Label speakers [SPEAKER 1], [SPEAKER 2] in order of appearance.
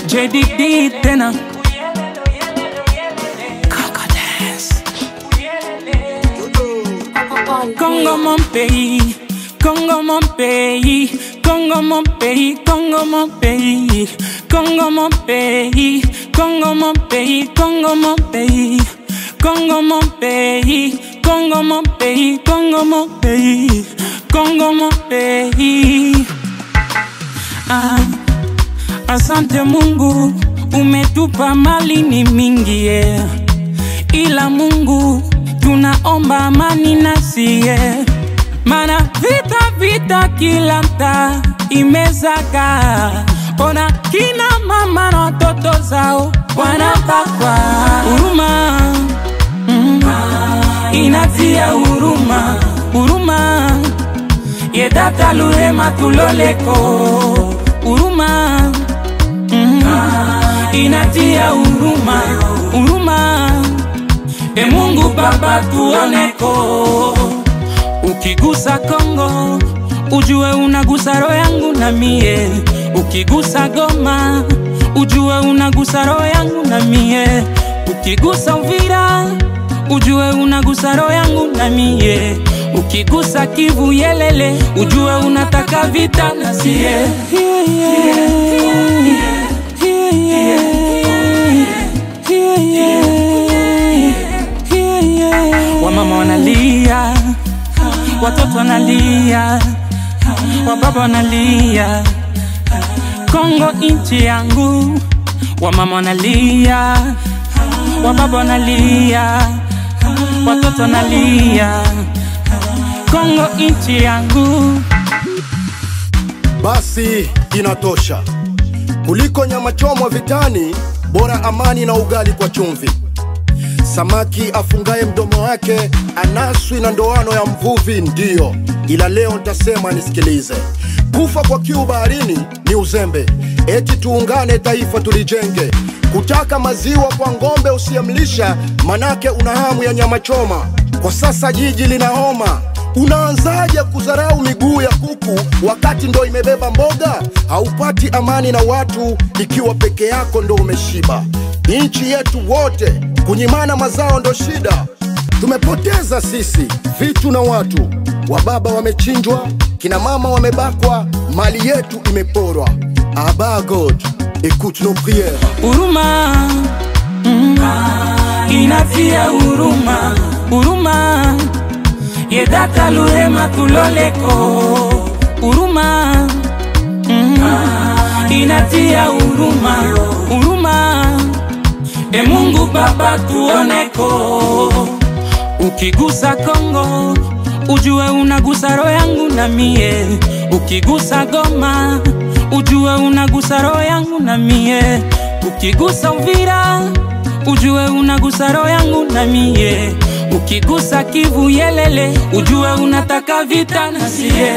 [SPEAKER 1] JDD tena Coco Dance. Congo mon pays, Congo mon pays, Congo mon pays, Congo mon pays, Congo mon pays, Congo mon pays, Congo mon pays, Congo mon pays, Congo mon pays, Congo mon pays, Congo mon pays. Asante Mungu, umetupa mali ni mingi yeah. Ila Mungu tunaomba amani nasiye, mana vita kila mtaa imezaka. Ona kina mama na watoto zao wanabakwa. Huruma inatia huruma, huruma yedata luhema tuloleko. Huruma inatia huruma, huruma Mungu Baba tuoneko. Ukigusa Kongo ujue unagusa roho yangu na mie. Ukigusa Goma ujue unagusa roho yangu na mie. Ukigusa Uvira ujue unagusa roho yangu na mie. Ukigusa Kivu Yelele ujue unataka vita na sie. Wamama wanalia, watoto wanalia, wababa wanalia. Kongo inchi yangu. Wamama wanalia, wababa wanalia, watoto wanalia. Kongo inchi yangu.
[SPEAKER 2] Basi inatosha. Kuliko nyama choma vitani, bora amani na ugali kwa chumvi. Samaki afungaye mdomo wake anaswi na ndoano ya mvuvi ndio. Ila leo nitasema nisikilize. Kufa kwa kiu baharini ni uzembe. Eti tuungane taifa tulijenge. Kutaka maziwa kwa ngombe usiyemlisha, manake una hamu ya nyama choma. Kwa sasa jiji lina homa. Unaanzaje kudharau miguu ya kuku wakati ndo imebeba mboga? Haupati amani na watu ikiwa peke yako ndo umeshiba. Inchi yetu wote kunyimana mazao ndo shida. Tumepoteza sisi vitu na watu. Wababa wamechinjwa, kina mama wamebakwa, mali yetu imeporwa. Abba God, écoute nos prières.
[SPEAKER 1] Huruma inatia huruma, huruma yedata luhema tuloleko. Huruma inatia huruma, huruma Mungu Baba tuoneko. Ukigusa Kongo ujue unagusa roho yangu na mie. Ukigusa Goma ujue unagusa roho yangu na mie. Ukigusa Uvira ujue unagusa roho yangu na mie. Ukigusa Kivu Yelele ujue unataka vita na sie.